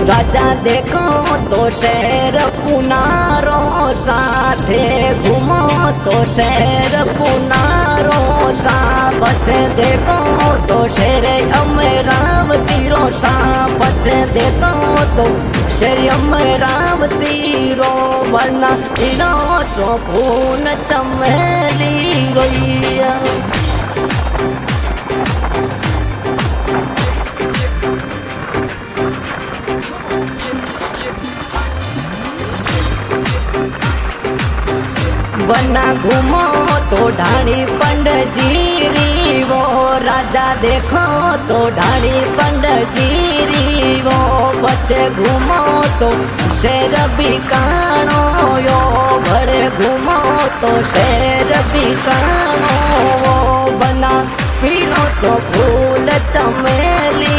राजा देखो तो शहर पुनारो साथे घूमो तो शहर पुनारो सा पछे देखो तो शहर अमरावती रो सा पछे देखो तो शहर अमरावती रो वरना इनो चौपून चमेली रोइया बना घूमो तो ढाणी पंडजीरी वो राजा देखो तो ढाणी पंडजीरी वो बच्चे घूमो तो शेर बिकानो यो बड़े घूमो तो शेर बिकानो वो बना पीनो सो फूल चमेली।